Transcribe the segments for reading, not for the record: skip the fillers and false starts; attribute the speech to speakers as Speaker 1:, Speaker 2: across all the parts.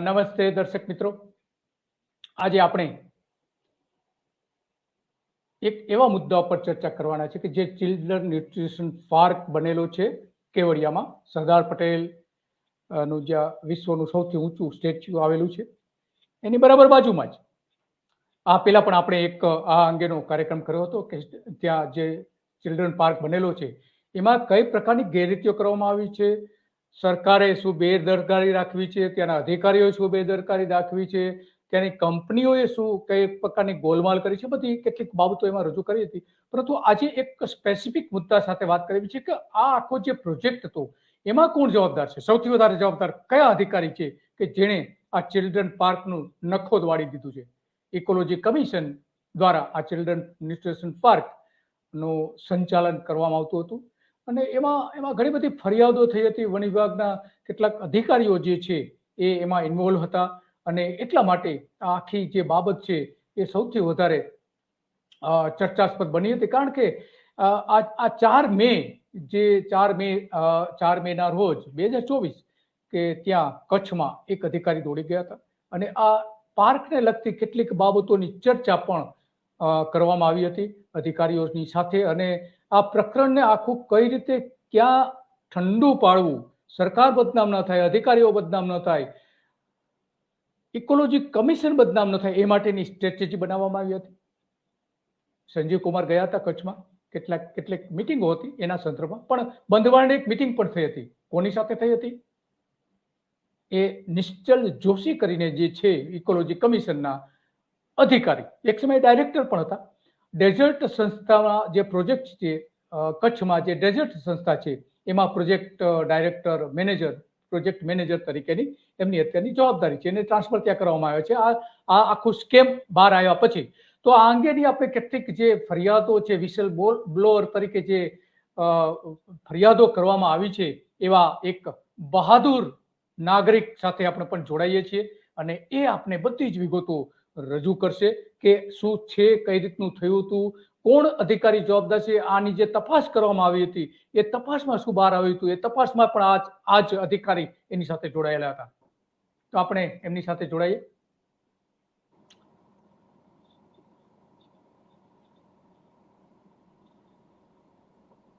Speaker 1: નમસ્તે દર્શક મિત્રો, આજે આપણે એક એવા મુદ્દા પર ચર્ચા કરવાના છે કે જે ચિલ્ડ્રન ન્યુટ્રિશન પાર્ક બનેલો છે કેવડિયામાં. સરદાર પટેલ નું જ્યાં વિશ્વનું સૌથી ઊંચું સ્ટેચ્યુ આવેલું છે એની બરાબર બાજુમાં જ આ પહેલા પણ આપણે એક આ અંગેનો કાર્યક્રમ કર્યો હતો કે ત્યાં જે ચિલ્ડ્રન પાર્ક બનેલો છે એમાં કઈ પ્રકારની ગેરરીતિઓ કરવામાં આવી છે, સરકારે શું બેદરકારી રાખવી છે, ત્યાંના અધિકારીઓએ શું બેદરકારી રાખવી છે, ત્યાંની કંપનીઓએ શું કઈ પ્રકારની ગોલમાલ કરી છે, બધી કેટલીક બાબતો એમાં રજૂ કરી હતી. પરંતુ આજે એક સ્પેસિફિક મુદ્દા સાથે વાત કરવી છે કે આ આખો જે પ્રોજેક્ટ હતો એમાં કોણ જવાબદાર છે, સૌથી વધારે જવાબદાર કયા અધિકારી છે કે જેણે આ ચિલ્ડ્રન પાર્કનું નખોદ વાળી દીધું છે. ઇકોલોજી કમિશન દ્વારા આ ચિલ્ડ્રન ન્યુટ્રિશન પાર્ક નું સંચાલન કરવામાં આવતું હતું અને એમાં ઘણી બધી ફરિયાદો થઈ હતી. વન વિભાગના કેટલાક અધિકારીઓ જે છે એ એમાં ઇન્વોલ્વ હતા અને એટલા માટે આ આખી જે બાબત છે એ સૌથી વધારે ચર્ચાસ્પદ બની હતી. કારણ કે આ 4 મે જે 4 મેના રોજ 2024 કે ત્યાં કચ્છમાં એક અધિકારી દોડી ગયા હતા અને આ પાર્કને લગતી કેટલીક બાબતોની ચર્ચા પણ કરવામાં આવી હતી અધિકારીઓની સાથે. અને આ પ્રકરણને આખું કઈ રીતે ક્યાં ઠંડુ પાડવું, સરકાર બદનામ ન થાય, અધિકારીઓ બદનામ ન થાય, ઇકોલોજી કમિશન બદનામ ન થાય, એ માટેની સ્ટ્રેટેજી બનાવવામાં આવી હતી. સંજીવ કુમાર ગયા હતા કચ્છમાં, કેટલીક મિટિંગો હતી એના સંદર્ભમાં, પણ બંધવાળની એક મિટિંગ પણ થઈ હતી. કોની સાથે થઈ હતી? એ નિશ્ચલ જોશી કરીને જે છે ઇકોલોજી કમિશનના અધિકારી, એક સમયે ડાયરેક્ટર પણ હતા. ડેઝર્ટ સંસ્થામાં જે પ્રોજેક્ટ છે કચ્છમાં, જે ડેઝર્ટ સંસ્થા છે એમાં પ્રોજેક્ટ ડાયરેક્ટર પ્રોજેક્ટ મેનેજર તરીકેની એમની અત્યારની જવાબદારી છે. એને ટ્રાન્સફર ત્યાં કરવામાં આવે છે. આ આખું સ્કેમ બહાર આવ્યા પછી તો આ અંગેની આપણે કેટલીક જે ફરિયાદો છે, વિસલ બ્લોઅર તરીકે જે ફરિયાદો કરવામાં આવી છે એવા એક બહાદુર નાગરિક સાથે આપણે પણ જોડાઈએ છીએ અને એ આપણે બધી જ વિગતો રજૂ કરશે કે શું છે, કઈ રીતનું થયું હતું, કોણ અધિકારી જવાબદાર છે, આની જે તપાસ કરવામાં આવી હતી એ તપાસમાં શું બહાર આવ્યું હતું, એ તપાસમાં પણ આ જ અધિકારી એની સાથે જોડાયેલા હતા. તો આપણે એમની સાથે જોડાઈએ.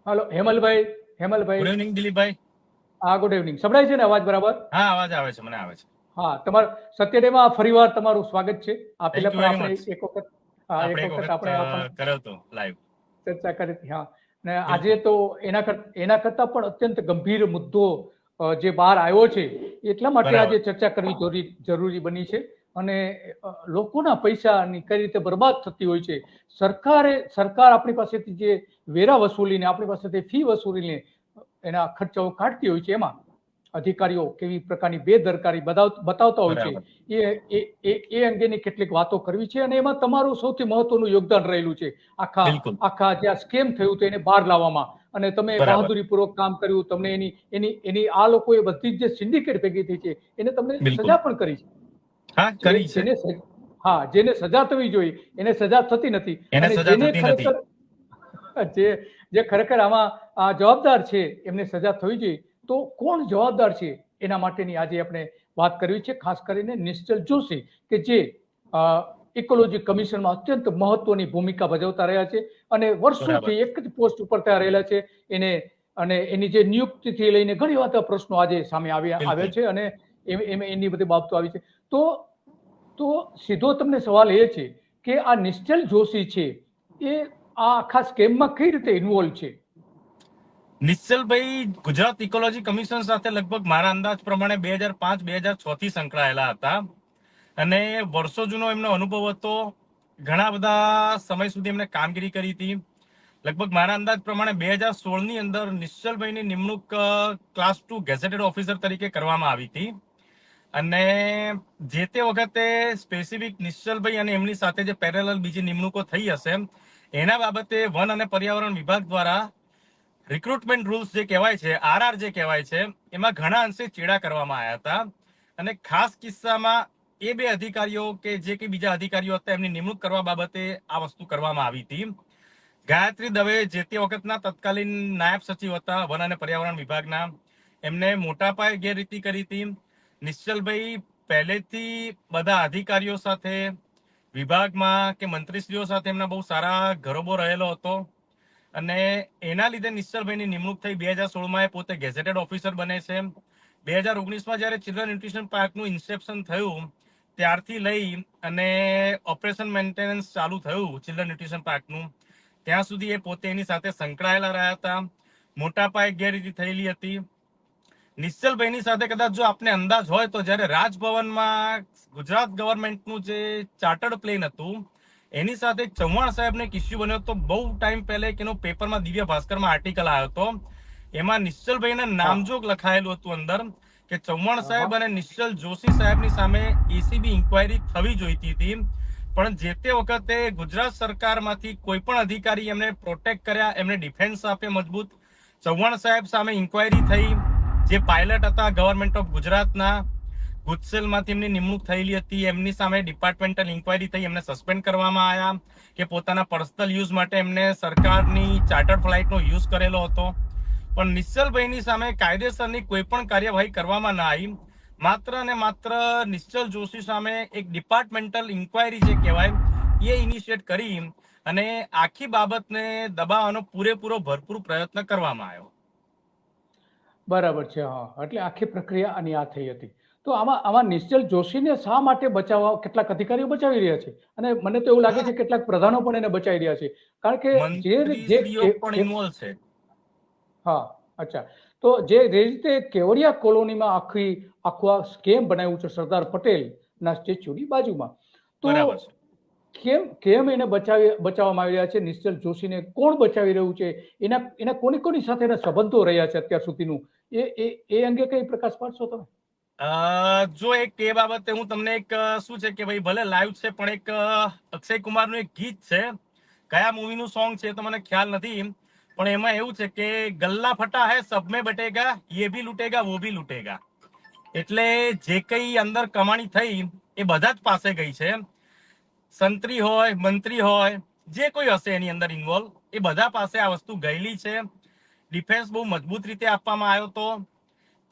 Speaker 1: હાલો હેમલભાઈ.
Speaker 2: ગુડ ઇવનિંગ દિલીપભાઈ.
Speaker 1: હા, ગુડ ઇવનિંગ. સંભળાય છે ને અવાજ બરાબર?
Speaker 2: હા, અવાજ આવે છે, મને આવે છે.
Speaker 1: હા, તમારું સત્ય ડેમાં ફરીવાર તમારું સ્વાગત છે. આ પહેલા પણ આપણે એક વખત આપણે
Speaker 2: કર્યો હતો લાઈવ
Speaker 1: ચર્ચા કરી હતી. હા, અને આજે તો એના કરતા પણ અત્યંત ગંભીર મુદ્દો જે બહાર આવ્યો છે એટલા માટે આજે ચર્ચા કરવી જરૂરી બની છે. અને લોકોના પૈસાની કઈ રીતે બરબાદ થતી હોય છે, સરકાર આપણી પાસેથી જે વેરા વસૂલીને, આપણી પાસેથી ફી વસૂલીને એના ખર્ચાઓ કાઢતી હોય છે, એમાં અધિકારીઓ કેવી પ્રકારની બેદરકારી બતાવતા હોય છે એ અંગેની કેટલીક વાતો કરવી છે. અને એમાં તમારું સૌથી મહત્વનું યોગદાન રહેલું છે આખા જે સ્કેમ થયું હતું એને બહાર લાવવામાં. અને તમે બહાદુરીપૂર્વક કામ કર્યું. તમને એની આ લોકોએ બધી જ જે સિન્ડિકેટ ભેગી થઈ છે એને તમને સજા પણ કરી છે. હા, જેને સજા થવી જોઈએ એને સજા થતી નથી. અને જે ખરેખર આમાં જવાબદાર છે એમને સજા થવી જોઈએ. તો કોણ જવાબદાર છે એના માટેની આજે આપણે વાત કરવી છે. ખાસ કરીને નિશ્ચલ જોશી કે જે ઇકોલોજી કમિશનમાં અત્યંત મહત્વની ભૂમિકા ભજવતા રહ્યા છે અને વર્ષોથી એક જ પોસ્ટ ઉપર ત્યાં રહેલા છે. અને એની જે નિયુક્તિથી લઈને ઘણી બધા પ્રશ્નો આજે સામે આવ્યા છે અને એની બધી બાબતો આવી છે. તો સીધો તમને સવાલ એ છે કે આ નિશ્ચલ જોશી છે એ આ આખા સ્કેમમાં કઈ રીતે ઇન્વોલ્વ છે?
Speaker 2: નિશ્ચલભાઈ ગુજરાત ઇકોલોજી કમિશન સાથે લગભગ મારા અંદાજ પ્રમાણે 2005-2006 થી સંકળાયેલા હતા અને વર્ષો જૂનો એમનો અનુભવ હતો. ઘણા બધા સમય સુધી એમને કામગીરી કરી હતી. લગભગ મારા અંદાજ પ્રમાણે 2016 ની અંદર નિશ્ચલભાઈની નિમણૂક ક્લાસ 2 ગેઝેટેડ ઓફિસર તરીકે કરવામાં આવી હતી. અને જે તે વખતે સ્પેસિફિક નિશ્ચલભાઈ અને એમની સાથે જે પેરેલલ બીજી નિમણૂકો થઈ હશે એના બાબતે વન અને પર્યાવરણ વિભાગ દ્વારા રિક્રુટમેન્ટ રૂલ્સ જે કહેવાય છે, આરઆર જે કહેવાય છે, એમાં ઘણા અંશે ચેડા કરવામાં આવ્યા હતા. અને ખાસ કિસ્સામાં એ બે અધિકારીઓ કે જે કે બીજા અધિકારીઓ હતા એમની નિમણૂક કરવા બાબતે આ વસ્તુ કરવામાં આવી હતી. ગાયત્રી દવે જે તે વખતના તત્કાલીન નાયબ સચિવ હતા વન અને પર્યાવરણ વિભાગના, એમને મોટા પાયે ગેરરીતિ કરી હતી. નિશ્ચલભાઈ પહેલેથી બધા અધિકારીઓ સાથે, વિભાગમાં કે મંત્રીશ્રીઓ સાથે એમના બહુ સારા ઘરોબો રહેલો હતો અને એના લીધે નિશ્ચલભાઈની નિમણૂક થઈ. 2016માં એ પોતે ગેઝેટેડ ઓફિસર બને છે. 2019માં જ્યારે ચિલ્ડ્રન ન્યુટ્રિશન પાર્કનું ઇન્સેપ્શન થયું ત્યારથી લઈ અને ઓપરેશન મેન્ટેનન્સ ચાલુ થયું ચિલ્ડ્રન ન્યુટ્રિશન પાર્કનું, ત્યાં સુધી એ પોતે એની સાથે સંકળાયેલા રહ્યા હતા. મોટા પાયે ગેરરીતિ થયેલી હતી. નિશ્ચલભાઈની સાથે કદાચ જો આપને અંદાજ હોય તો જ્યારે રાજભવનમાં ગુજરાત ગવર્મેન્ટનું જે ચાર્ટર્ડ પ્લેન હતું એની સાથે ચૌહાણ સાહેબને એક ઇસ્યુ બન્યો હતો. બહુ ટાઈમ પહેલા એનો પેપરમાં દિવ્ય ભાસ્કરમાં આર્ટિકલ આવ્યો હતો. એમાં નિશ્ચલભાઈના નામજોગ લખાયેલું હતું અંદર કે ચૌહાણ સાહેબ અને નિશ્ચલ જોશી સાહેબની સામે એસીબી ઇન્ક્વાયરી થવી જોઈતી હતી, પણ જે તે વખતે ગુજરાત સરકારમાંથી કોઈ પણ અધિકારી એમને પ્રોટેક્ટ કર્યા, એમને ડિફેન્સ આપે મજબૂત. ચૌહાણ સાહેબ સામે ઇન્ક્વાયરી થઈ. જે પાયલટ હતા ગવર્મેન્ટ ઓફ ગુજરાતના, ગુજસેલમાંથી એમની નિમણૂક થયેલી હતી, એમની સામે ડિપાર્ટમેન્ટલ ઇન્ક્વાયરી થઈ, એમને સસ્પેન્ડ કરવામાં આવ્યા કે પોતાના પર્સનલ યુઝ માટે એમને સરકારની ચાર્ટર્ડ ફ્લાઇટનો યુઝ કરેલો હતો. પણ નિશ્ચલભાઈની સામે કાયદેસરની કોઈ પણ કાર્યવાહી કરવામાં ના આવી. માત્ર અને માત્ર નિશ્ચલ જોશી સામે એક ડિપાર્ટમેન્ટલ ઇન્ક્વાયરી જે કહેવાય એ ઇનિશિએટ કરી અને આખી બાબતને દબાવવાનો પૂરેપૂરો ભરપૂર પ્રયત્ન કરવામાં આવ્યો.
Speaker 1: બરાબર છે. હા, એટલે આખી પ્રક્રિયા આની આ થઈ હતી. તો આમાં નિશ્ચલ જોશીને શા માટે બચાવવા કેટલાક અધિકારીઓ બચાવી રહ્યા છે અને મને તો એવું લાગે છે કેટલાક પ્રધાનો પણ એને બચાવી રહ્યા છે, કારણ કે
Speaker 2: મંત્રીશ્રીઓ પણ ઇન્વોલ્વ છે.
Speaker 1: હા, અચ્છા. તો જે રીતે કેવડિયા કોલોનીમાં આખું સ્કેમ બનાવ્યું છે સરદાર પટેલના સ્ટેચ્યુની બાજુમાં, તો
Speaker 2: બરાબર છે.
Speaker 1: કેમ એને બચાવવામાં આવી રહ્યા છે? નિશ્ચલ જોશીને કોણ બચાવી રહ્યું છે? એના કોની સાથેના સંબંધો રહ્યા છે અત્યાર સુધીનું, એ અંગે કઈ પ્રકાશ પાડશો તમે?
Speaker 2: જો એ બાબતે હું તમને એક શું છે કે ભાઈ ભલે લાઈવ છે પણ એક અક્ષય કુમારનું એક ગીત છે, કયા મૂવીનું સોંગ છે તો મને ખ્યાલ નથી, પણ એમાં એવું છે કે ગલ્લા ફટા હે સબ મેં બટેગા, યે ભી લૂટેગા વો ભી લૂટેગા. એટલે જે કઈ અંદર કમાણી થઈ એ બધા જ પાસે ગઈ છે. સંત્રી હોય, મંત્રી હોય, જે કોઈ હશે એની અંદર ઇન્વોલ્વ, એ બધા પાસે આ વસ્તુ ગયેલી છે. ડિફેન્સ બહુ મજબૂત રીતે આપવામાં આવ્યો હતો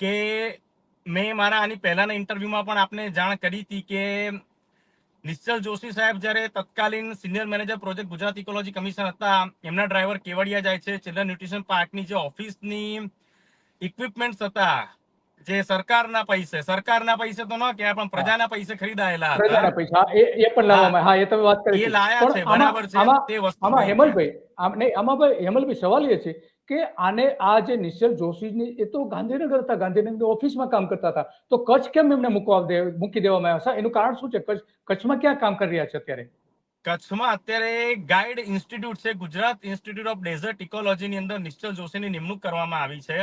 Speaker 2: કે મેં મારા આની પહેલાના ઇન્ટરવ્યુમાં પણ આપને જાણ કરી હતી કે નિશ્ચલ જોશી સાહેબ જ્યારે તત્કાલીન senior manager project Gujarat ecology commission હતા, એમના ડ્રાઈવર કેવડિયા જાય છે. ચિલ્ડ્રન ન્યુટ્રિશન પાર્કની જે ઓફિસની ઇક્વિપમેન્ટ્સ હતા જે સરકારના પૈસે તો ન કહેવાય પણ પ્રજાના પૈસે ખરીદાયેલા હતા,
Speaker 1: પ્રજાના પૈસા એ પણ લાવવામાં. હા, એ તમે વાત કરી
Speaker 2: એ લાયા છે. બરાબર છે. તે વસ્તુ
Speaker 1: આમાં હેમલભાઈ સવાલ એ છે કે આ જે નિશ્ચલ જોશીની એ તો ગાંધીનગર હતા, ગાંધીનગર ઓફિસમાં કામ કરતા હતા, તો કચ્છ કેમ એમને મૂકી દેવામાં આવ્યા? એનું કારણ શું છે? કચ્છમાં ક્યાં કામ કરી રહ્યા છે અત્યારે?
Speaker 2: કચ્છમાં અત્યારે ગાઈડ ઇન્સ્ટિટ્યૂટ છે, ગુજરાત ઇન્સ્ટિટ્યૂટ ઓફ ડેઝર્ટ ઇકોલોજીની અંદર નિશ્ચલ જોશીની નિમણૂક કરવામાં આવી છે.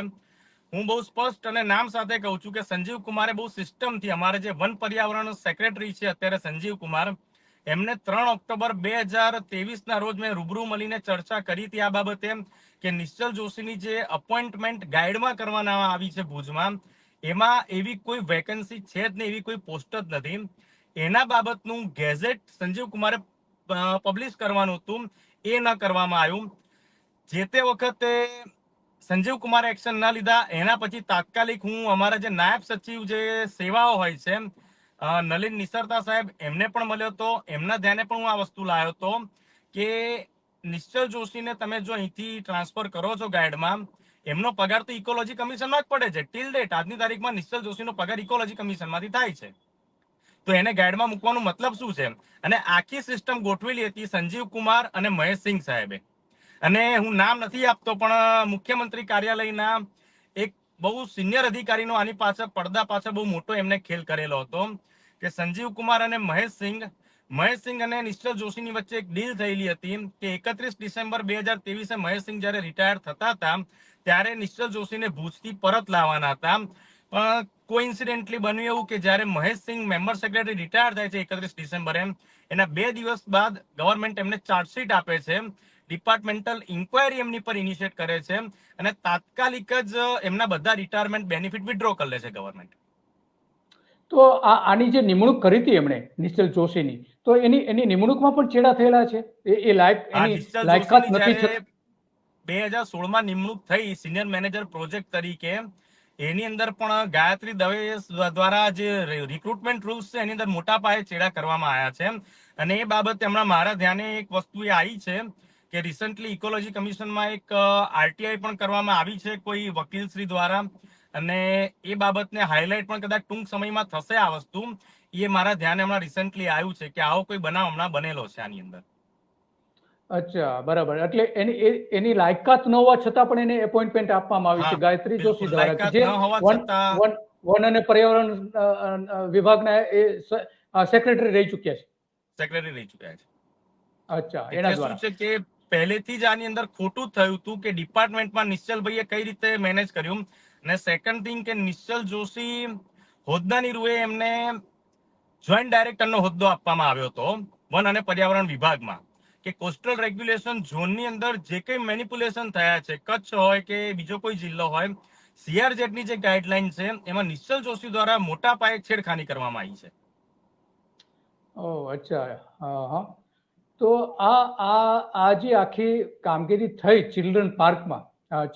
Speaker 2: હું બહુ સ્પષ્ટ અને નામ સાથે કહું છું કે સંજીવ કુમારે બહુ સિસ્ટમથી, અમારે જે વન પર્યાવરણ સેક્રેટરી છે અત્યારે સંજીવ કુમાર, એમને 3 ઓક્ટોબર 2023ના રોજ મેં રૂબરૂ મળીને ચર્ચા કરી હતી આ બાબતે કે નિશ્ચલ જોશીની જે અપોઇન્ટમેન્ટ ગાઈડમાં કરવામાં આવી છે ભુજમાં, એમાં એવી કોઈ વેકેન્સી છે જ નહીં, એવી કોઈ પોસ્ટ જ નથી. એના બાબતનું ગેઝેટ સંજીવ કુમારે પબ્લિશ કરવાનું હતું, એ ન કરવામાં આવ્યું. જે તે વખતે સંજીવ કુમારે એક્શન ના લીધા. એના પછી તાત્કાલિક હું અમારા જે નાયબ સચિવ જે સેવાઓ હોય છે નલિન નિસરતા સાહેબ, એમને પણ મળ્યો હતો. એમના ધ્યાને પણ હું આ વસ્તુ લાવ્યો હતો કે નિશ્ચલ જોશીને તમે જો અહીંથી ટ્રાન્સફર કરો છો ગાઈડમાં, એમનો પગાર તો ઇકોલોજી કમિશનમાં જ પડે છે. ટીલ ડેટ આજની તારીખમાં નિશ્ચલ જોશીનો પગાર ઇકોલોજી કમિશનમાંથી થાય છે, તો એને ગાઈડમાં મૂકવાનો મતલબ શું છે? અને આખી સિસ્ટમ ગોઠવેલી હતી સંજીવ કુમાર અને મહેશસિંહ સાહેબે. અને હું નામ નથી આપતો પણ મુખ્યમંત્રી કાર્યાલયના એક બહુ સિનિયર અધિકારીનો આની પાછળ પડદા પાછળ બહુ મોટો એમને ખેલ કરેલો હતો કે સંજીવ કુમાર અને મહેશસિંહ અને નિશ્ચલ જોશીની વચ્ચે એક ડીલ થયેલી હતી કે 31 ડિસેમ્બર 2023 મહેશસિંહ જ્યારે રિટાયર થતા હતા ત્યારે નિશ્ચલ જોશીને ભુજથી પરત લાવવાના હતા. પણ કોઇન્સિડેન્ટલી બન્યું એવું કે જ્યારે મહેશસિંહ મેમ્બર સેક્રેટરી રિટાયર થાય છે 31 ડિસેમ્બરે, એના 2 દિવસ બાદ ગવર્મેન્ટ એમને ચાર્જશીટ આપે છે, ડિપાર્ટમેન્ટલ ઇન્ક્વાયરી એમની પર ઇનિશિએટ કરે છે અને તાત્કાલિક જ એમના બધા રિટાયરમેન્ટ બેનિફિટ વિથડ્રો કરી લે છે ગવર્મેન્ટ.
Speaker 1: તો આની જે નિમણૂક કરી હતી એમણે નિશ્ચલ જોશીની, તો એની નિમણૂકમાં પણ ચેડા થયેલા છે? એ લાયકાત નથી.
Speaker 2: 2016માં નિમણૂક થઈ સિનિયર મેનેજર પ્રોજેક્ટ તરીકે, એની અંદર પણ ગાયત્રી દવે દ્વારા જે રિક્રુટમેન્ટ રૂલ્સ છે એની અંદર મોટા પાયે ચેડા કરવામાં આવ્યા છે. અને એ બાબતે હમણાં મારા ધ્યાને એક વસ્તુ એ આવી છે કે રિસન્ટલી ઇકોલોજી કમિશનમાં એક આરટીઆઈ પણ કરવામાં આવી છે કોઈ વકીલશ્રી દ્વારા, અને એ બાબતને હાઇલાઇટ પણ કદાચ ટૂંક સમયમાં થશે. આ વસ્તુ એ મારા ધ્યાને હમણાં રિસન્ટલી આવ્યું છે કે આવો કોઈ બનાવ હમણાં બનેલો છે આની અંદર.
Speaker 1: અચ્છા, બરાબર. એટલે એની લાયકાત ન હોવા છતાં પણ એને એપોઇન્ટમેન્ટ આપવામાં આવી છે ગાયત્રી જોશી દ્વારા,
Speaker 2: લાયકાત
Speaker 1: જે
Speaker 2: ન હોવા છતાં
Speaker 1: વન અને પર્યાવરણ વિભાગના એ સેક્રેટરી રહી ચૂક્યા છે.
Speaker 2: સેક્રેટરી રહી ચૂક્યા છે.
Speaker 1: અચ્છા, એના દ્વારા
Speaker 2: શું છે કે પહેલેથી જ આની અંદર ખોટું થયું હતું કે ડિપાર્ટમેન્ટમાં નિશ્ચલભાઈએ કઈ રીતે મેનેજ કર્યું. અને સેકન્ડ થિંગ કે નિશ્ચલ જોશી હોદ્દાની રૂએ એમને જોઈન્ટ ડાયરેક્ટરનો હોદ્દો આપવામાં આવ્યો હતો વન અને પર્યાવરણ વિભાગમાં, કે કોસ્ટલ રેગ્યુલેશન ઝોનની અંદર જે કંઈ મેનિપ્યુલેશન થયા છે, કચ્છ હોય કે બીજો કોઈ જિલ્લો હોય, સીઆરઝેડની જે ગાઈડલાઈન છે એમાં નિશ્ચલ જોશી દ્વારા મોટા પાયે છેડખાની કરવામાં આવી છે.
Speaker 1: ઓહ, અચ્છા. હા. તો આ જે આખી કામગીરી થઈ ચિલ્ડ્રન પાર્કમાં,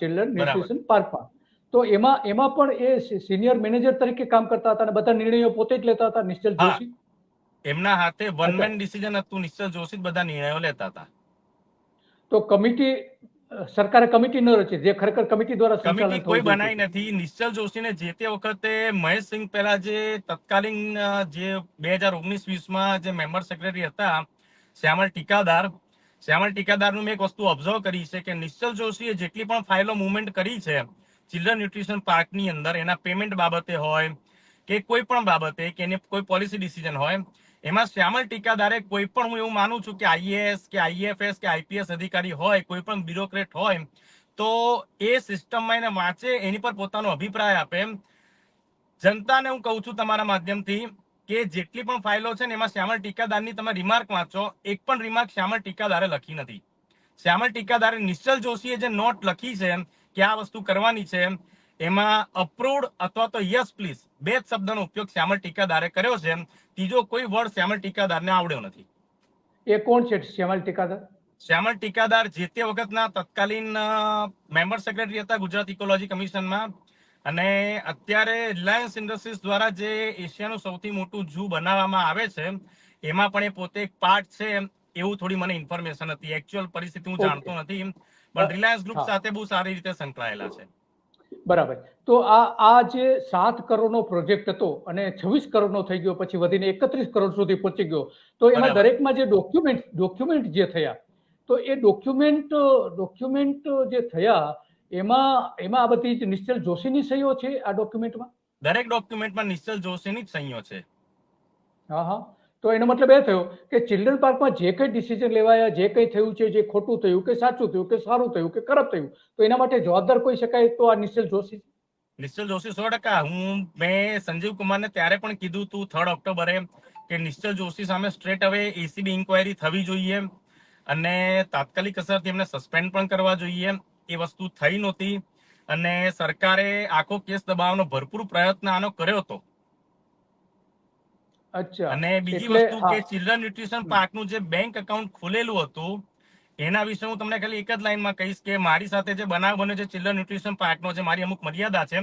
Speaker 1: ચિલ્ડ્રન ન્યુટ્રિશન પાર્કમાં, તો એમાં પણ એ સિનિયર મેનેજર તરીકે કામ કરતા હતા અને બધા નિર્ણયો પોતે જ લેતા હતા નિશ્ચલ જોશી?
Speaker 2: એમના હાથે વન મેન ડિસિઝન હતું. નિશ્ચલ જોશી બધા નિર્ણયો લેતા હતા.
Speaker 1: તો સરકારે કમિટી ન રચી, જે ખરેખર કમિટી દ્વારા
Speaker 2: કમિટી કોઈ બનાવી નથી. નિશ્ચલ જોશીને જે તે વખતે મહેશસિંહ પહેલા જે તત્કાલીન જે 2019-20માં જે મેમ્બર સેક્રેટરી હતા શ્યામલ ટીકાદારનું મેં એક વસ્તુ ઓબ્ઝર્વ કરી છે કે નિશ્ચલ જોશીએ જેટલી પણ ફાઇલો મુવમેન્ટ કરી છે ચિલ્ડ્રન ન્યુટ્રિશન પાર્કની અંદર, એના પેમેન્ટ બાબતે હોય કે કોઈ પણ બાબતે કે એની કોઈ પોલિસી ડિસિઝન હોય, એમાં શ્યામલ ટીકાદારે કોઈ પણ, હું એવું માનું છું કે આઈએએસ કે આઈએફએસ કે આઈપીએસ અધિકારી હોય, કોઈ પણ બ્યુરોક્રેટ હોય, તો એ સિસ્ટમમાં એને વાંચે, એની પર પોતાનો અભિપ્રાય આપે. જનતાને હું કહું છું તમારા માધ્યમથી કે જેટલી પણ ફાઇલો છે ને એમાં શ્યામલ ટીકાદારની તમે રિમાર્ક વાંચો, એક પણ રિમાર્ક શ્યામલ ટીકાદારે લખી નથી. શ્યામલ ટીકાદારે નિશ્ચલ જોશીએ જે નોટ લખી છે કે આ વસ્તુ કરવાની છે, એમાં અપ્રૂવડ અથવા તો યસ પ્લીઝ બે જ શબ્દનો ઉપયોગ શ્યામલ ટીકાદારે કર્યો છે. ત્રીજો કોઈ વર્ડ શ્યામલ ટીકાદારને આવડ્યો નથી.
Speaker 1: એ કોણ છે શ્યામલ ટીકાદાર?
Speaker 2: શ્યામલ ટીકાદાર જે તે વખતના તત્કાલીન મેમ્બર સેક્રેટરી હતા ગુજરાત ઇકોલોજી કમિશનમાં, અને અત્યારે રિલાયન્સ ઇન્ડસ્ટ્રીઝ દ્વારા જે એશિયાનું સૌથી મોટું ઝૂ બનાવવામાં આવે છે એમાં પણ એ પોતે એક પાર્ટ છે એવું થોડી મને ઇન્ફોર્મેશન હતી. એકચ્યુઅલ પરિસ્થિતિ હું જાણતો નથી, પણ રિલાયન્સ ગ્રુપ સાથે બહુ સારી રીતે સંકળાયેલા છે.
Speaker 1: બરાબર. તો આ જે 7 કરોડનો પ્રોજેક્ટ હતો અને 26 કરોડનો થઈ ગયો, પછી વધીને 31 કરોડ સુધી પહોંચી ગયો, તો એમાં દરેકમાં જે ડોક્યુમેન્ટ જે થયા, તો એ ડોક્યુમેન્ટ જે થયા એમાં આ બધી જ નિશ્ચલ જોશીની સહીઓ છે આ ડોક્યુમેન્ટમાં?
Speaker 2: દરેક ડોક્યુમેન્ટમાં નિશ્ચલ જોશીની જ સહીઓ છે.
Speaker 1: હા. તો એનો મતલબ એ થયો કે ચિલ્ડ્રન પાર્કમાં જે કંઈ ડિસિઝન લેવાયા, જે કંઈ થયું છે, જે ખોટું થયું કે સાચું થયું કે સારું થયું કે ખરાબ થયું, તો એના માટે જવાબદાર કોઈ શકાય તો આ નિશ્ચલ જોશી.
Speaker 2: નિશ્ચલ જોશી 100%. મેં સંજીવ કુમારને ત્યારે પણ કીધું હતું 3 ઓક્ટોબરે કે નિશ્ચલ જોશી સામે સ્ટ્રેટ હવે એસીબી ઇન્કવાયરી થવી જોઈએ અને તાત્કાલિક અસરથી એમને સસ્પેન્ડ પણ કરવા જોઈએ. એ વસ્તુ થઈ નહોતી અને સરકારે આખો કેસ દબાવવાનો ભરપૂર પ્રયત્ન આનો કર્યો હતો. અને બીજી વસ્તુ કે ચિલ્ડ્રન ન્યુટ્રિશન પાર્કનું જે બેંક એકાઉન્ટ ખોલેલું હતું એના વિશે હું તમને ખાલી એક જ લાઈનમાં કહીશ કે મારી સાથે જે બનાવ બન્યો છે ચિલ્ડ્રન ન્યુટ્રિશન પાર્કનો, જે મારી અમુક મર્યાદા છે,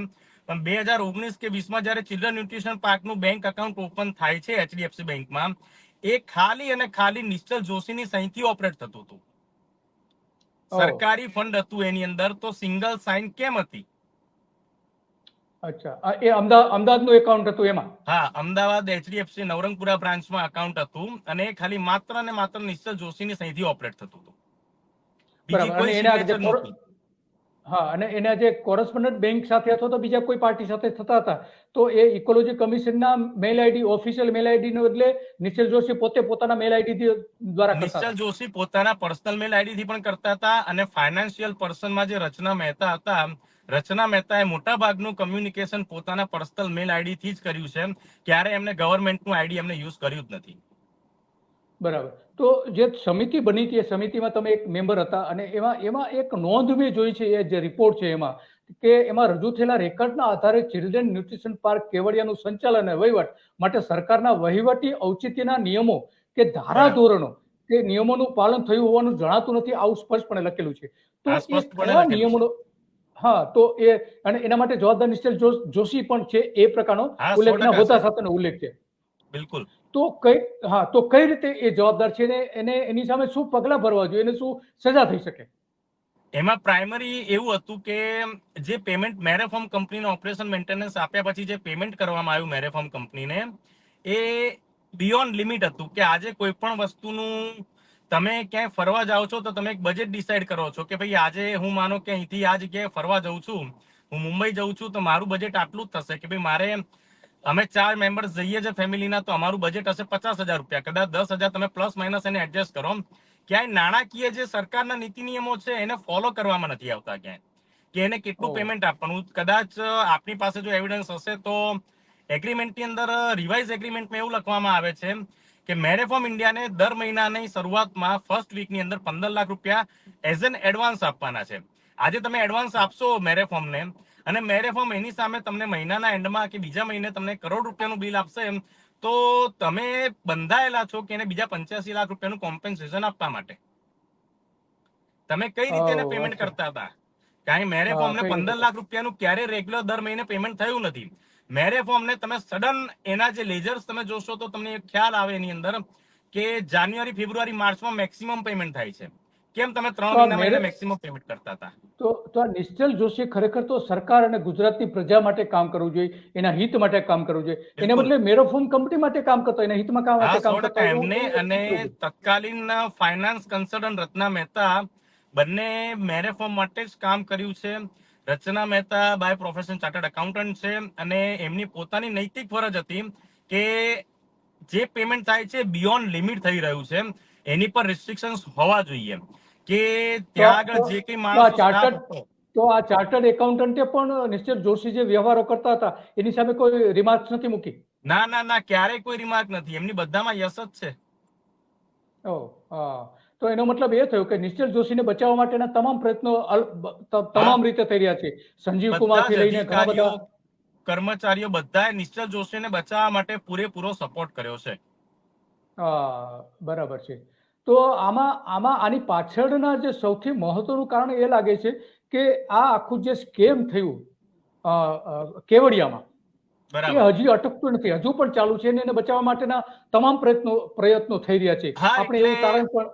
Speaker 2: પણ 2019 કે 20માં જયારે ચિલ્ડ્રન ન્યુટ્રિશન પાર્કનું બેંક એકાઉન્ટ ઓપન થાય છે એચડીએફસી બેંકમાં, એ ખાલી અને ખાલી નિશ્ચલ જોશીની સહીથી ઓપરેટ થતું હતું. સરકારી ફંડ હતું એની અંદર, તો સિંગલ સાઇન કેમ હતી?
Speaker 1: અચ્છા, એ અમદાવાદનું એકાઉન્ટ હતું એમાં? હા,
Speaker 2: અમદાવાદ એચડીએફસી નવરંગપુરા બ્રાન્ચમાં એકાઉન્ટ હતું અને ખાલી માત્ર ને માત્ર નિશ્ચલ જોશીની સહીથી ઓપરેટ થતું હતું. બીજી કોઈ સિગ્નેચર નહોતી.
Speaker 1: હા, અને એના જે કોરસ્પોન્ડન્ટ બેંક સાથે અથવા તો બીજા કોઈ પાર્ટી સાથે થતા હતા, તો એ ઇકોલોજી કમિશનના mail ID, official mail ID નો એટલે નિશ્ચલ જોશી પોતે પોતાના મેલ આઈડી દ્વારા કરતા હતા?
Speaker 2: નિશ્ચલ જોશી પોતાના પર્સનલ મેલ આઈડી થી પણ કરતા હતા અને ફાઇનાન્શિયલ પર્સનમાં જે રચના મહેતા હતા, રચના મહેતાએ મોટા ભાગનું કમ્યુનિકેશન પોતાના પર્સનલ મેલ આઈડી થી જ કર્યું છે. ક્યારે એમને ગવર્મેન્ટનું આઈડી એમને યુઝ કર્યું જ નથી.
Speaker 1: બરાબર. તો જે સમિતિ બની હતી, એ સમિતિમાં તમે એક મેમ્બર હતા અને એમાં એક નોંધ મેં જોઈ છે, એ જે રિપોર્ટ છે એમાં, કે એમાં રજૂ થયેલા રેકર્ડના આધારે ચિલ્ડ્રન ન્યુટ્રિશન પાર્ક કેવડિયાનું સંચાલન અને વહીવટ માટે સરકારના વહીવટી ઔચિત્યના નિયમો કે ધારાધોરણો કે નિયમોનું પાલન થયું હોવાનું જણાતું નથી, આવું સ્પષ્ટપણે લખેલું છે. તો એ કયા નિયમોનો હા, તો અને એના માટે જવાબદાર નિશ્ચલ જોશી પણ છે, એ પ્રકારનો
Speaker 2: હા,
Speaker 1: ઉલ્લેખ એના
Speaker 2: 100%
Speaker 1: હોદ્દા
Speaker 2: સાહેબ.
Speaker 1: સાથેનો ઉલ્લેખ છે.
Speaker 2: બિલકુલ.
Speaker 1: તો કઈ રીતે એ જવાબદાર છે ને એની સામે શું પગલાં ભરવા જોઈએ, એને શું સજા થઈ શકે?
Speaker 2: એમાં પ્રાઇમરી એવું હતું કે જે પેમેન્ટ મેરેફોર્મ કંપનીને ઓપરેશન મેન્ટેનન્સ આપ્યા પછી જે પેમેન્ટ કરવામાં આવ્યું મેરેફોર્મ કંપનીને, એ બિયોન્ડ લિમિટ હતું કે આજે કોઈ પણ વસ્તુનું તમે ક્યાંય ફરવા જાઓ છો તો તમે એક બજેટ ડિસાઈડ કરો છો કે ભાઈ આજે હું માનો કે અહીંથી આ જગ્યાએ ફરવા જઉં છું, હું મુંબઈ જઉં છું, તો મારું બજેટ આટલું જ થશે કે ભાઈ મારે, અમે 4 મેમ્બર્સ જઈએ છે ફેમિલીના, તો અમારું બજેટ હશે 50,000 રૂપિયા, કદાચ 10,000 તમે પ્લસ માઇનસ એને એડજસ્ટ કરો. ક્યાંય નાણાકીય જે સરકારના નીતિ નિયમો છે એને ફોલો કરવામાં નથી આવતા ક્યાંય, કે એને કેટલું પેમેન્ટ આપવાનું. કદાચ આપની પાસે જો એવિડન્સ હશે તો એગ્રીમેન્ટની અંદર રિવાઇઝ એગ્રીમેન્ટમાં એવું લખવામાં આવે છે કે મેરેફોર્મ ઇન્ડિયાને દર મહિનાની શરૂઆતમાં ફર્સ્ટ વીકની અંદર 15 લાખ રૂપિયા એઝ એન એડવાન્સ આપવાના છે. આજે તમે એડવાન્સ આપશો મેરેફોર્મને, અને મેરેફોર્મ એની સામે તમને મહિનાના એન્ડમાં કે બીજા મહિને તમને કરોડ રૂપિયાનું બિલ આપશે, તો તમે બંધાયેલા છો કે એને બીજા 85 લાખ રૂપિયાનું કોમ્પેન્સેશન આપવા માટે. તમે કઈ રીતે એને પેમેન્ટ
Speaker 1: અચ્છા.
Speaker 2: કરતા હતા? કારણ મેરેફોર્મને
Speaker 1: કઈ રીતે
Speaker 2: 15 લાખ રૂપિયાનું ક્યારે રેગ્યુલર દર મહિને પેમેન્ટ થયું નથી. મેરેફોર્મને તમે સડન એના જે લેજર્સ તમે જોશો તો તમને ખ્યાલ આવે એની અંદર કે જાન્યુઆરી, ફેબ્રુઆરી, માર્ચમાં મેક્સિમમ પેમેન્ટ થાય છે. કેમ તમે 3
Speaker 1: તો આ
Speaker 2: મહિનામાં
Speaker 1: મેરે
Speaker 2: એને મેક્સિમમ પેમેન્ટ કરતા હતા?
Speaker 1: તો આ નિશ્ચલ જોશી ખરેખર તો સરકાર અને ગુજરાતની પ્રજા માટે કામ કરવું જોઈએ, એના હિત માટે કામ કરવું જોઈએ. એને
Speaker 2: બિલકુલ.
Speaker 1: બદલે મેરોફોમ કંપની માટે કામ કરતો, એના હિતમાં
Speaker 2: હા,
Speaker 1: માટે કામ કરતો
Speaker 2: 100%
Speaker 1: એવું
Speaker 2: એમને
Speaker 1: એવું
Speaker 2: અને
Speaker 1: કેવું છે.
Speaker 2: તત્કાલીન ફાઇનાન્સ કન્સલ્ટન્ટ રચના મહેતા બંને મેરેફોર્મ માટે જ કામ કર્યું છે. Rachna Mehta by profession chartered accountant છે, અને એમની પોતાની નૈતિક ફરજ હતી કે જે પેમેન્ટ થાય છે બિયોન્ડ લિમિટ થઈ રહ્યું છે, એની પર રિસ્ટ્રિક્શન્સ હોવા જોઈએ, કે
Speaker 1: તો
Speaker 2: ત્યાં આગળ જે કંઈ માણસો સ્ટાફ હતો.
Speaker 1: આ ચાર્ટર્ડ એકાઉન્ટન્ટે પણ નિશ્ચલ જોશી જે વ્યવહારો કરતા હતા એની સામે કોઈ રિમાર્ક્સ નથી મૂકી?
Speaker 2: ના, ના, ના, ક્યારેય કોઈ રિમાર્ક નથી. એમની બધામાં યશ જ છે.
Speaker 1: હા, તો એનો મતલબ એ થયો કે નિશ્ચલ જોશીને બચાવવા માટેના તમામ પ્રયત્નો
Speaker 2: હા,
Speaker 1: તમામ રીતે થઈ રહ્યા છે. સંજીવ કુમાર
Speaker 2: બધા
Speaker 1: થી
Speaker 2: જ
Speaker 1: લઈને ઘણા
Speaker 2: અધિકારીઓ,
Speaker 1: બધા.
Speaker 2: કર્મચારીઓ બધાએ નિશ્ચલ જોશીને બચાવવા માટે પૂરેપૂરો સપોર્ટ કર્યો છે.
Speaker 1: બરાબર છે. તો આની પાછળના જે સૌથી મહત્વનું કારણ એ લાગે છે કે આ આખું જે સ્કેમ થયું કેવડિયામાં, એ
Speaker 2: બરાબર.
Speaker 1: હજી અટકતું નથી, હજુ પણ ચાલુ છે, અને એને બચાવવા માટેના તમામ પ્રયત્નો થઈ રહ્યા છે.
Speaker 2: હા,
Speaker 1: આપણે
Speaker 2: એટલે
Speaker 1: એવું તારણ પણ.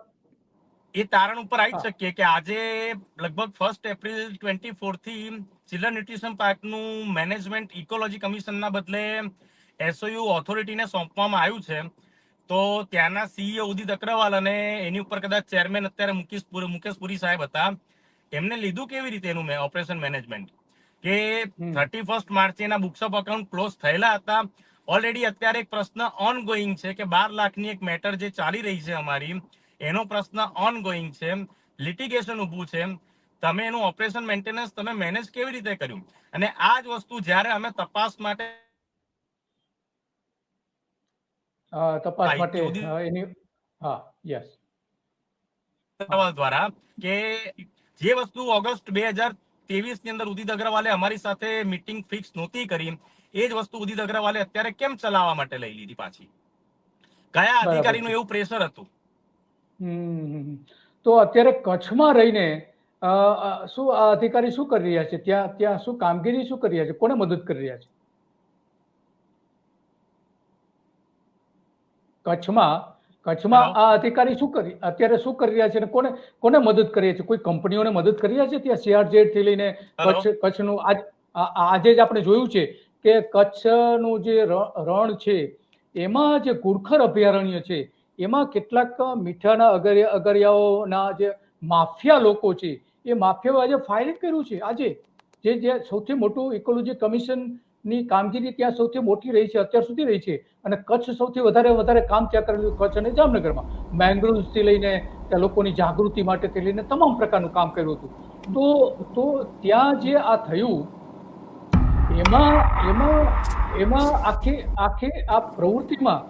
Speaker 2: એ તારણ ઉપર આવી
Speaker 1: હા,
Speaker 2: શકીએ કે આજે લગભગ 1 એપ્રિલ 24 થી ચિલ્ડ્રન ન્યુટ્રિશન પાર્કનું મેનેજમેન્ટ ઇકોલોજી કમિશનના બદલે એસઓયુ ઓથોરિટીને સોંપવામાં આવ્યું છે. તો ત્યાંના સીઈઓ ઉદિત અગ્રવાલ અને એની ઉપર કદાચ ચેરમેન અત્યારે મુકેશ પુરી સાહેબ હતા. એમને લીધું કેવી રીતે એનું ઓપરેશન મેનેજમેન્ટ, કે 31 માર્ચે એના બુક્સ ઓફ અકાઉન્ટ ક્લોઝ થયેલા હતા. ઓલરેડી અત્યારે એક પ્રશ્ન ઓન ગોઈંગ છે કે 12 લાખની એક મેટર જે ચાલી રહી છે અમારી, એનો પ્રશ્ન ઓન ગોઈંગ છે, લિટિગેશન ઊભું છે. તમે એનું ઓપરેશન મેન્ટેનન્સ તમે મેનેજ કેવી રીતે કર્યું? અને આ જ વસ્તુ જ્યારે અમે તપાસ માટે
Speaker 1: તપાસ
Speaker 2: આવી
Speaker 1: માટે
Speaker 2: કે ઉદિત
Speaker 1: એની. હા, યસ. હા.
Speaker 2: અગ્રવાલ દ્વારા, કે જે વસ્તુ ઓગસ્ટ 2023 ની અંદર ઉદિત અગ્રવાલે અમારી સાથે મીટિંગ ફિક્સ નહોતી કરી, એ જ વસ્તુ ઉદિત અગ્રવાલે અત્યારે કેમ ચલાવવા માટે લઈ લીધી પાછી? કયા
Speaker 1: બરાબર
Speaker 2: અધિકારીનું
Speaker 1: છે.
Speaker 2: એવું પ્રેશર હતું?
Speaker 1: તો અત્યારે કચ્છમાં રહીને શું આ અધિકારી શું કરી રહ્યા છે? ત્યાં ત્યાં શું કામગીરી શું કરી રહ્યા છે? કોને મદદ કરી રહ્યા છે કચ્છમાં?
Speaker 2: હેલો.
Speaker 1: આ અધિકારી અત્યારે શું કરી રહ્યા છે અને કોને મદદ કરી રહ્યા છે? કોઈ કંપનીઓને મદદ કરી રહ્યા છે ત્યાં? સીઆરઝેડ થી લઈને
Speaker 2: હેલો.
Speaker 1: કચ્છનું આજે જ આપણે જોયું છે કે કચ્છનું જે રણ છે એમાં જે ઘુડખર અભયારણ્ય છે એમાં કેટલાક મીઠાના અગરિયાઓના જે માફિયા લોકો છે, એ માફિયાઓ આજે ફાયરિંગ કર્યું છે. આજે જે સૌથી મોટું ઇકોલોજી કમિશન ની કામગીરી ત્યાં સૌથી મોટી રહી છે અત્યાર સુધી રહી છે, અને કચ્છ સૌથી વધારે કામ ત્યાં કરેલું, કચ્છ અને જામનગરમાં મેંગ્રુવ્સ થી લઈને ત્યાં લોકોની જાગૃતિ માટે થી લઈને તમામ પ્રકારનું કામ કર્યું હતું. તો ત્યાં જે આ થયું એમાં આખી આ પ્રવૃત્તિમાં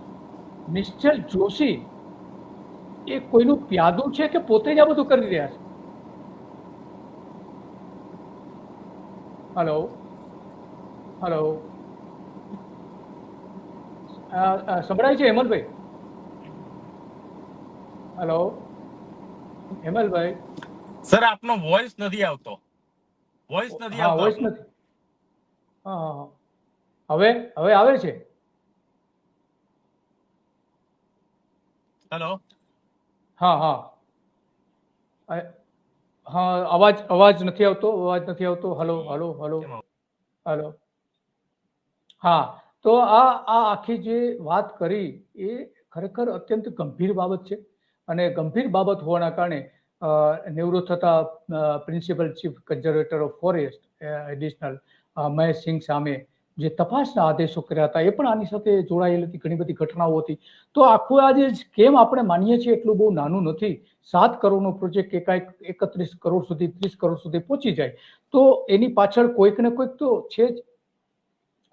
Speaker 1: નિશ્ચલ જોશી એ કોઈનું પ્યાદું છે કે પોતે જ આ બધું કરી રહ્યા છે? હલો હલો સંભળાય છે હેમલભાઈ? હલો હેમલભાઈ?
Speaker 2: સર, આપનો વોઇસ નથી આવતો. વોઇસ નથી
Speaker 1: હા,
Speaker 2: આવતો
Speaker 1: વોઇસ
Speaker 2: આપનો.
Speaker 1: નથી. હા, હા, હા. હવે આવે છે.
Speaker 2: હેલો.
Speaker 1: હા, હા. હા, અવાજ નથી આવતો. હલો, હલો, હલો,
Speaker 2: કેમ આવું?
Speaker 1: હલો. હા, તો આ આખી જે વાત કરી એ ખરેખર અત્યંત ગંભીર બાબત છે, અને ગંભીર બાબત હોવાના કારણે નિવૃત્ત થતા principal chief conservator of forest additional Maheshsinh સામે જે તપાસના આદેશો કર્યા હતા એ પણ આની સાથે જોડાયેલી હતી, ઘણી બધી ઘટનાઓ હતી. તો આખું આ જે કેમ આપણે માનીએ છીએ એટલું બહુ નાનું નથી. 7 કરોડનો પ્રોજેક્ટ એકાએક 31 કરોડ સુધી 30 કરોડ સુધી પહોંચી જાય તો એની પાછળ કોઈક ને કોઈક તો છે જ.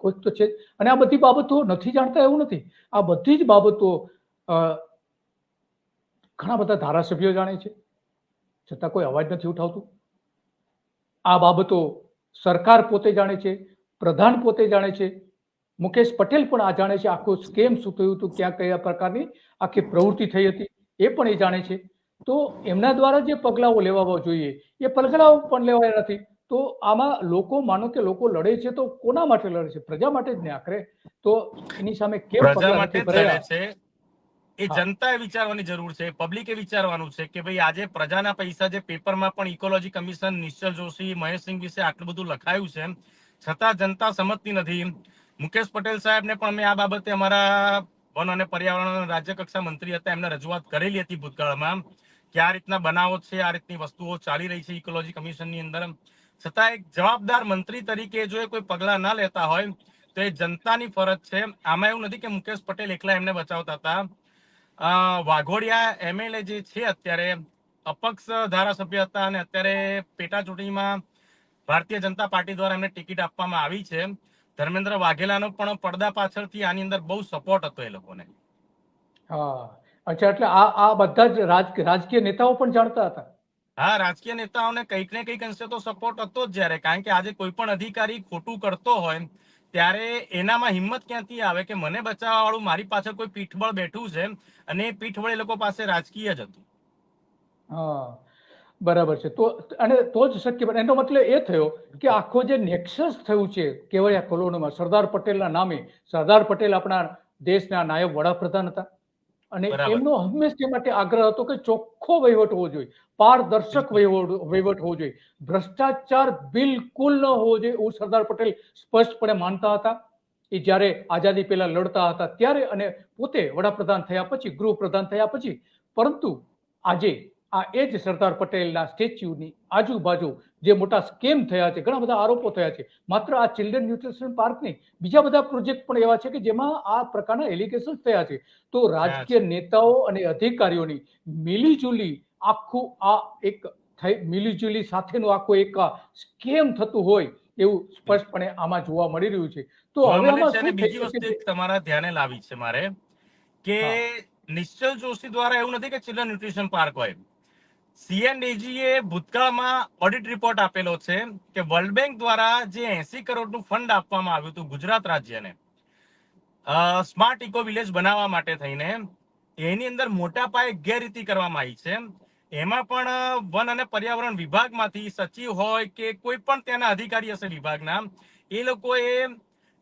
Speaker 1: કોઈક તો છે જ. અને આ બધી બાબતો નથી જાણતા એવું નથી. આ બધી જ બાબતો ઘણા બધા ધારાસભ્યો જાણે છે, છતાં કોઈ અવાજ નથી ઉઠાવતું. આ બાબતો સરકાર પોતે જાણે છે, પ્રધાન પોતે જાણે છે, મુકેશ પટેલ પણ આ જાણે છે. આખું સ્કેમ શું થયું હતું, ક્યાં કયા પ્રકારની આખી પ્રવૃત્તિ થઈ હતી એ પણ એ જાણે છે. તો એમના દ્વારા જે પગલાઓ લેવા જોઈએ એ પગલાઓ પણ લેવાયા નથી. તો આમાં લોકો, માનો કે લોકો લડે છે તો કોના માટે લડે છે? પ્રજા માટે જ ને આખરે. તો એની સામે કેમ
Speaker 2: પ્રજા
Speaker 1: પગલા
Speaker 2: માટે
Speaker 1: નથી
Speaker 2: જ લડે
Speaker 1: ભરાયા?
Speaker 2: છે. એ
Speaker 1: હા,
Speaker 2: જનતાએ વિચારવાની જરૂર છે, પબ્લિકે વિચારવાનું છે કે ભાઈ આજે પ્રજાના પૈસા જે પેપરમાં પણ ઇકોલોજી કમિશન, નિશ્ચલ જોશી, મહેશસિંહ વિશે આટલું બધું લખાયું છે, છતાં જનતા સમજતી નથી. મુકેશ પટેલ સાહેબને પણ મેં આ બાબતે અમારા વન અને પર્યાવરણ રાજ્ય કક્ષા મંત્રી હતા એમને રજૂઆત કરેલી હતી ભૂતકાળમાં કે આ રીતના બનાવો છે, આ રીતની વસ્તુઓ ચાલી રહી છે ઇકોલોજી કમિશનની અંદર. છતાં એક જવાબદાર મંત્રી તરીકે જો એ કોઈ પગલા ના લેતા હોય તો એ જનતાની ફરજ છે. આમાં એવું નથી કે મુકેશ પટેલ એકલા એમને બચાવતા હતા. વાઘોડિયા એમએલએ જે છે અત્યારે અપક્ષ ધારાસભ્ય હતા અને અત્યારે પેટા ચૂંટણીમાં ભારતીય જનતા પાર્ટી દ્વારા એમને ટિકિટ આપવામાં આવી છે. ધર્મેન્દ્ર વાઘેલાનો પણ પડદા પાછળથી આની અંદર બહુ સપોર્ટ હતો એ લોકોને.
Speaker 1: હા. અચ્છા, એટલે આ બધા જ રાજકીય નેતાઓ પણ જાણતા હતા?
Speaker 2: હા, રાજકીય નેતાઓને કંઈક ને કંઈક અંશે તો સપોર્ટ હતો જ. જ્યારે કારણ કે આજે કોઈ પણ અધિકારી ખોટું કરતો હોય ત્યારે એનામાં હિંમત ક્યાંથી આવે કે મને બચાવવા વાળું મારી પાછળ કોઈ પીઠબળ બેઠું છે, અને એ પીઠબળ એ લોકો પાસે રાજકીય જ હતું.
Speaker 1: હા, બરાબર છે. તો જ શક્ય બને. એનો મતલબ એ થયો કે આખો જે નેક્સસ થયું છે કેવડિયા કોલોનીમાં સરદાર પટેલના નામે. સરદાર પટેલ આપણા દેશના નાયબ વડાપ્રધાન હતા, અને
Speaker 2: બરાબર.
Speaker 1: એમનો હંમેશા માટે આગ્રહ હતો કે ચોખ્ખો વહીવટ હોવો જોઈએ, પારદર્શક
Speaker 2: બિલકુલ.
Speaker 1: વહીવટ હોવો જોઈએ, ભ્રષ્ટાચાર બિલકુલ ન હોવો જોઈએ એવું સરદાર પટેલ સ્પષ્ટપણે માનતા હતા. એ જ્યારે આઝાદી પહેલા લડતા હતા ત્યારે, અને પોતે વડાપ્રધાન થયા પછી, ગૃહપ્રધાન થયા પછી. પરંતુ આજે આ એ જ સરદાર પટેલના સ્ટેચ્યુની આજુબાજુ જે મોટા સ્કેમ થયા છે, ઘણા બધા આરોપો થયા છે. માત્ર આ ચિલ્ડ્રન ન્યુટ્રિશન પાર્ક નહીં, બીજા બધા પ્રોજેક્ટ પણ એવા છે કે જેમાં આ પ્રકારના એલિગેશન થયા છે. તો
Speaker 2: થયા
Speaker 1: રાજકીય
Speaker 2: છે.
Speaker 1: નેતાઓ અને અધિકારીઓની મિલીજુલી આખું આ એક મિલીજુલી સાથેનું આખું એક સ્કેમ થતું હોય એવું સ્પષ્ટપણે આમાં જોવા મળી રહ્યું છે. તો
Speaker 2: જોવા
Speaker 1: હવે
Speaker 2: મળે
Speaker 1: આમાં
Speaker 2: છે. અને
Speaker 1: શું થઈ
Speaker 2: બીજી વસ્તુ
Speaker 1: શકે?
Speaker 2: એક તમારા ધ્યાને લાવી છે મારે કે
Speaker 1: હા,
Speaker 2: નિશ્ચલ જોશી દ્વારા એવું નથી કે ચિલ્ડ્રન ન્યુટ્રિશન પાર્ક હોય. CNAG એ ભૂતકાળમાં ઓડિટ રિપોર્ટ આપેલો છે કે વર્લ્ડ બેંક દ્વારા જે 80 કરોડનું ફંડ આપવામાં આવ્યું હતું ગુજરાત રાજ્યને સ્માર્ટ ઇકો વિલેજ બનાવવા માટે થઈને, એની અંદર મોટા પાયે ગેરરીતિ કરવામાં આવી છે. એમાં પણ વન અને પર્યાવરણ વિભાગમાંથી સચિવ હોય કે કોઈ પણ ત્યાંના અધિકારી હશે વિભાગના, એ લોકોએ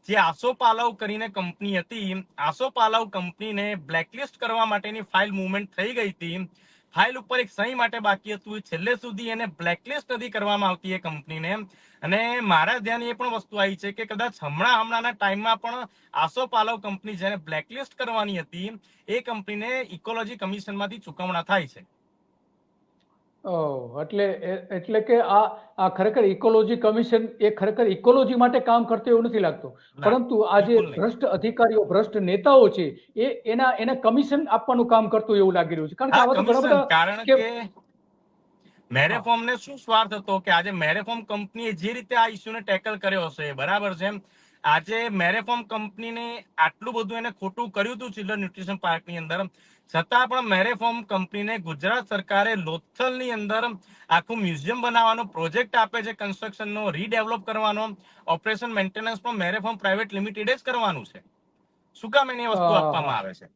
Speaker 2: જે આસોપાલવ કરીને કંપની હતી, આસોપાલવ કંપનીને બ્લેકલિસ્ટ કરવા માટેની ફાઇલ મુવમેન્ટ થઈ ગઈ હતી. ફાઇલ ઉપર એક સહી માટે બાકી હતું. છેલ્લે સુધી એને બ્લેકલિસ્ટ નથી કરવામાં આવતી એ કંપનીને. અને મારા ધ્યાન એ પણ વસ્તુ આવી છે કે કદાચ હમણાંના ટાઈમમાં પણ આસોપાલવ કંપની જેને બ્લેકલિસ્ટ કરવાની હતી એ કંપનીને ઇકોલોજી કમિશનમાંથી ચૂકવણા થાય છે.
Speaker 1: એટલે કે આ ખરેખર ઇકોલોજી કમિશન એ ખરેખર ઇકોલોજી માટે કામ કરતું એવું નથી લાગતું.
Speaker 2: ના,
Speaker 1: પરંતુ આ જે
Speaker 2: બિલકુલ નહીં.
Speaker 1: ભ્રષ્ટ અધિકારીઓ, ભ્રષ્ટ નેતાઓ છે એને કમિશન આપવાનું કામ કરતું એવું લાગી રહ્યું છે. કારણ કે
Speaker 2: હા,
Speaker 1: આવા તો ઘણા
Speaker 2: કમિશન.
Speaker 1: બધા
Speaker 2: કારણ
Speaker 1: સ્કેમ.
Speaker 2: કે
Speaker 1: હા,
Speaker 2: મેરેફોર્મને શું સ્વાર્થ હતો કે આજે મેરેફોર્મ કંપનીએ જે રીતે આ ઇસ્યુને ટેકલ કર્યો હશે, બરાબર છે, આજે મેરેફોર્મ કંપનીને આટલું બધું એને ખોટું કર્યું હતું ચિલ્ડ્રન ન્યુટ્રિશન પાર્કની અંદર, છતાં પણ મેરેફોર્મ કંપનીને ગુજરાત સરકારે લોથલની અંદર આખું મ્યુઝિયમ બનાવવાનો પ્રોજેક્ટ આપે છે, કન્સ્ટ્રક્શનનો, રીડેવલપ કરવાનો, ઓપરેશન મેન્ટેનન્સ પણ મેરેફોર્મ પ્રાઇવેટ લિમિટેડ જ કરવાનું છે. શું કામ એને વસ્તુ
Speaker 1: હા,
Speaker 2: આપવામાં આવે છે?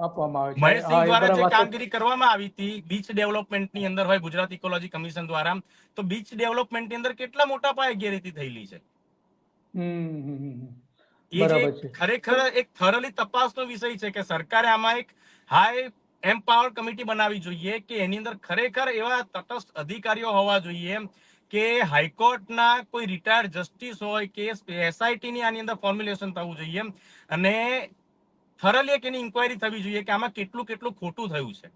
Speaker 1: આપવામાં આવે છે.
Speaker 2: મહેશસિંહ
Speaker 1: હા, એ
Speaker 2: દ્વારા જે
Speaker 1: બરાબર.
Speaker 2: કામગીરી કરવામાં આવી હતી બીચ ડેવલપમેન્ટની અંદર હોય ગુજરાત ઇકોલોજી કમિશન દ્વારા, તો બીચ ડેવલપમેન્ટની અંદર કેટલા મોટા પાયે ગેરરીતિ થયેલી છે એ જે
Speaker 1: બરાબર છે.
Speaker 2: ખરેખર એક થરલી તપાસનો વિષય છે કે સરકારે આમાં એક હાઈ એમ્પાવર કમિટી બનાવવી જોઈએ કે એની અંદર ખરેખર એવા તટસ્થ અધિકારીઓ હોવા જોઈએ કે હાઈકોર્ટના કોઈ રિટાયર્ડ જસ્ટિસ હોય કે એસઆઈટી ની આની અંદર ફોર્મ્યુલેશન થવું જોઈએ અને થરલી એક એની ઇન્કવાયરી થવી જોઈએ કે આમાં કેટલું કેટલું ખોટું થયું છે.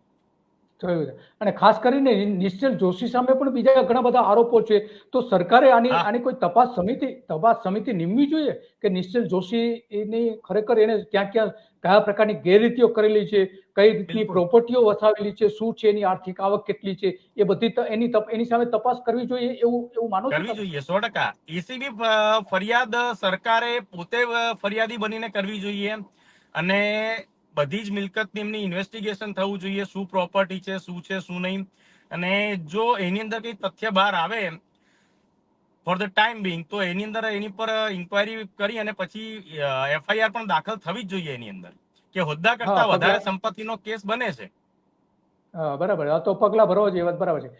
Speaker 1: થયું છે. અને ખાસ કરીને નિશ્ચલ જોશી સામે પણ બીજા ઘણા બધા આરોપો છે, તો સરકારે આની કોઈ તપાસ સમિતિ નીમવી જોઈએ કે નિશ્ચલ જોશીની ખરેખર એને કયા પ્રકારની ગેરરીતિઓ કરેલી છે, કઈ રીતની પ્રોપર્ટીઓ વસાવેલી છે, શું છે એની આર્થિક આવક કેટલી છે, એ બધી એની સામે તપાસ કરવી જોઈએ એવું માનો છો?
Speaker 2: કરવી જોઈએ 100%. એસીબી ફરિયાદ સરકારે પોતે ફરિયાદી બનીને કરવી જોઈએ અને બધી જ મિલકતની એમની ઇન્વેસ્ટિગેશન થવું જોઈએ, શું પ્રોપર્ટી છે, શું નહીં. અને જો એની અંદર કઈ તથ્ય બહાર આવે ફોર ધ ટાઈમ બિંગ તો એની અંદર એની પર ઇન્કવાયરી કરી અને પછી એફઆઈઆર પણ દાખલ થવી જ જોઈએ એની અંદર કે હોદ્દા કરતા વધારે સંપત્તિનો કેસ બને છે.
Speaker 1: બરાબર, આ તો પગલા ભરવા જોઈએ, વાત બરાબર છે.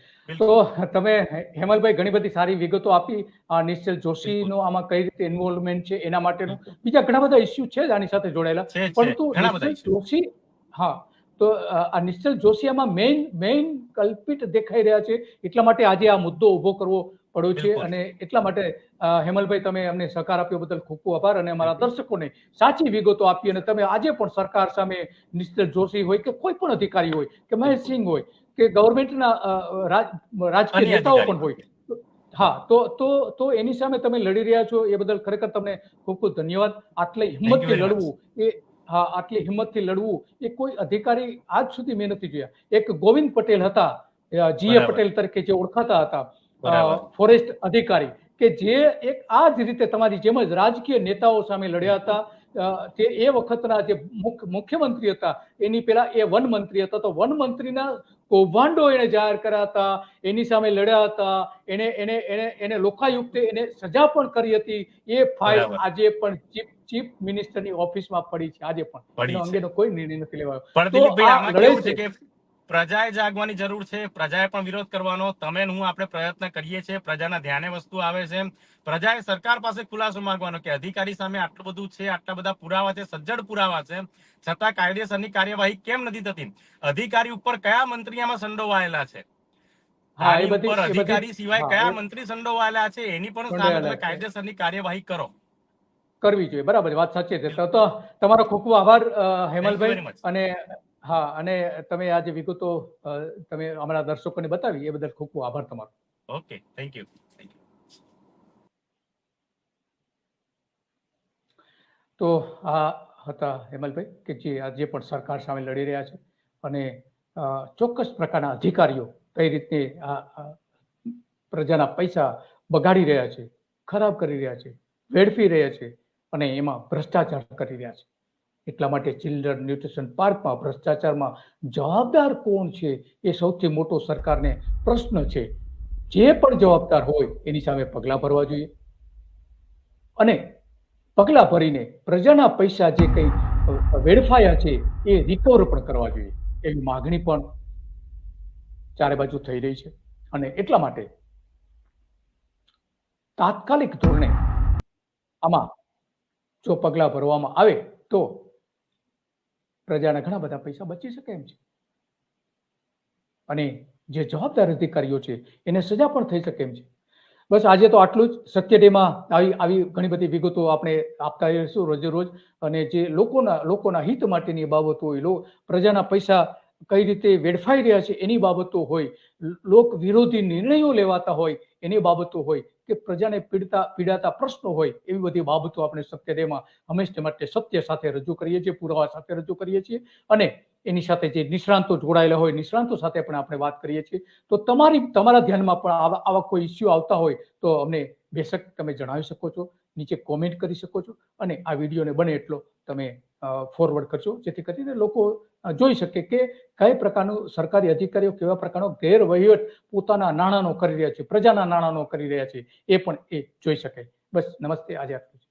Speaker 1: તો તમે હેમલભાઈ ઘણી બધી સારી વિગતો આપી નિશ્ચલ જોશીનો આમાં કઈ રીતે ઇન્વોલ્વમેન્ટ છે એના માટેનું. બીજા ઘણા બધા ઇસ્યુ છે આની સાથે જોડાયેલા, પરંતુ નિશ્ચલ જોશી, હા, તો આ નિશ્ચલ જોશી આમાં મેઇન કલ્પિત દેખાઈ રહ્યા છે, એટલા માટે આજે આ મુદ્દો ઉભો કરવો પડ્યો છે. અને એટલા માટે હેમલભાઈ તમે અમને સહકાર આપ્યો બદલ ખૂબ ખૂબ આભાર, અને અમારા દર્શકોને સાચી વિગતો આપી. અને તમે આજે પણ સરકાર સામે નિશ્ચલ જોશી હોય કે કોઈ પણ અધિકારી હોય કે મહેશસિંહ હોય કે ગવર્મેન્ટના રાજકીય નેતાઓ પણ હોય, હા, તો એની સામે તમે લડી રહ્યા છો એ બદલ ખરેખર તમને ખૂબ ખૂબ ધન્યવાદ. આટલી હિંમતથી લડવું આટલી હિંમતથી લડવું એ કોઈ અધિકારી આજ સુધી મેં નથી જોયા. એક ગોવિંદ પટેલ હતા, જીએ પટેલ તરીકે જે ઓળખાતા હતા, ફોરેસ્ટ અધિકારી, કે જે એક આ જ રીતે તમારી જેમ જ રાજકીય નેતાઓ સામે લડ્યા હતા. તે એ વખતના જે મુખ્યમંત્રી હતા એની પેલા એ વન મંત્રી હતા, તો વન મંત્રીના કૌભાંડો એને જાહેર કર્યા હતા, એની સામે લડ્યા હતા, એને લોકાયુક્તે એને સજા પણ કરી હતી. એ ફાઇલ આજે પણ ચીફ મિનિસ્ટરની ઓફિસમાં પડી છે, આજે પણ એનો અંગેનો કોઈ નિર્ણય નથી લેવાયો. તો આ લડાઈ છે,
Speaker 2: પ્રજાએ જાગવાની જરૂર છે, પ્રજાએ પણ વિરોધ કરવાનો. તમે હું આપણે પ્રયત્ન કરીએ છીએ, પ્રજાના ધ્યાને વસ્તુ આવે છે, પ્રજાએ સરકાર પાસે ખુલાસો માંગવાનો કે અધિકારી સામે આટલું બધું છે, આટલા બધા પુરાવા છે, સજ્જડ પુરાવા છે, છતાં કાયદેસરની કાર્યવાહી કેમ નથી થતી? અધિકારી ઉપર કયા મંત્રી આમાં સંડોવાયેલા છે? આની ઉપર અધિકારી સિવાય કયા મંત્રી સંડોવાયેલા છે એની પણ સામે તમે કાયદેસરની કાર્યવાહી
Speaker 1: કરવી જોઈએ. બરાબર, વાત સાચી છે. તો તમારો ખૂબ ખૂબ આભાર હેમલભાઈ. અને હા, અને તમે આ જે વિગતો તમે અમારા દર્શકોને બતાવી એ બદલ ખૂબ ખૂબ આભાર તમારો.
Speaker 2: Okay, thank you.
Speaker 1: તો આ હતા હેમલભાઈ કે જે આજે પણ સરકાર સામે લડી રહ્યા છે અને ચોક્કસ પ્રકારના અધિકારીઓ કઈ રીતે પ્રજાના પૈસા બગાડી રહ્યા છે, ખરાબ કરી રહ્યા છે, વેડફી રહ્યા છે અને એમાં ભ્રષ્ટાચાર કરી રહ્યા છે. એટલા માટે ચિલ્ડ્રન ન્યુટ્રિશન પાર્કમાં ભ્રષ્ટાચારમાં જવાબદાર કોણ છે એ સૌથી મોટો સરકારને પ્રશ્ન છે. જે પણ જવાબદાર હોય એની સામે પગલાં ભરવા જોઈએ અને પગલાં ભરીને પ્રજાના પૈસા જે કંઈ વેડફાયા છે એ રિકવર પણ કરવા જોઈએ એવી માગણી પણ ચારે બાજુ થઈ રહી છે. અને એટલા માટે તાત્કાલિક ધોરણે આમાં જો પગલાં ભરવામાં આવે તો પ્રજાના ઘણા બધા પૈસા બચી શકે એમ છે અને જે જવાબદાર અધિકારીઓ છે એને સજા પણ થઈ શકે એમ છે. બસ આજે તો આટલું જ. સત્ય ડેમાં આવી ઘણી બધી વિગતો આપણે આપતા રહીશું રોજે રોજ. અને જે લોકોના હિત માટેની બાબતો હોય, પ્રજાના પૈસા કઈ રીતે વેડફાઈ રહ્યા છે એની બાબતો હોય, લોક વિરોધી નિર્ણયો લેવાતા હોય એની બાબતો હોય કે પ્રજાને પીડાતા પ્રશ્નો હોય, એવી બધી બાબતો આપણે સત્ય ડેમાં હંમેશા માટે સત્ય સાથે રજૂ કરીએ છીએ, પુરાવા સાથે રજૂ કરીએ છીએ અને એની સાથે જે નિષ્ણાંતો જોડાયેલા હોય નિષ્ણાંતો સાથે પણ આપણે વાત કરીએ છીએ. તો તમારા ધ્યાનમાં પણ આવા કોઈ ઇસ્યુ આવતા હોય તો અમને બેશક તમે જણાવી શકો છો, નીચે કોમેન્ટ કરી શકો છો અને આ વિડીયોને બને એટલો તમે ફોરવર્ડ કરજો, જેથી કરીને લોકો જોઈ શકે કે કઈ પ્રકારનું સરકારી અધિકારીઓ કેવા પ્રકારનો ગેરવહીવટ પોતાના નાણાંનો કરી રહ્યા છે, પ્રજાના નાણાંનો કરી રહ્યા છે, એ પણ એ જોઈ શકે. બસ, નમસ્તે. આજે આટલું.